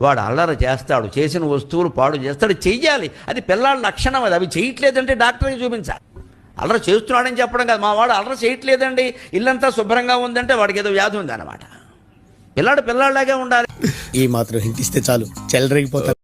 వాడు అల్లరి చేస్తాడు, చేసిన వస్తువులు పాడు చేస్తాడు, చెయ్యాలి. అది పిల్లాడి లక్షణం. అది అవి చేయట్లేదంటే డాక్టర్కి చూపించాలి. అల్లరి చేస్తున్నాడని చెప్పడం కాదు. మా వాడు అల్లరి చేయట్లేదండి, ఇల్లంతా శుభ్రంగా ఉందంటే వాడికి ఏదో వ్యాధి ఉందన్నమాట. పిల్లాడు పిల్లాడిలాగే ఉండాలి. ఈ మాత్రం హింట్ ఇస్తే చాలు చెలరేగిపోతారు.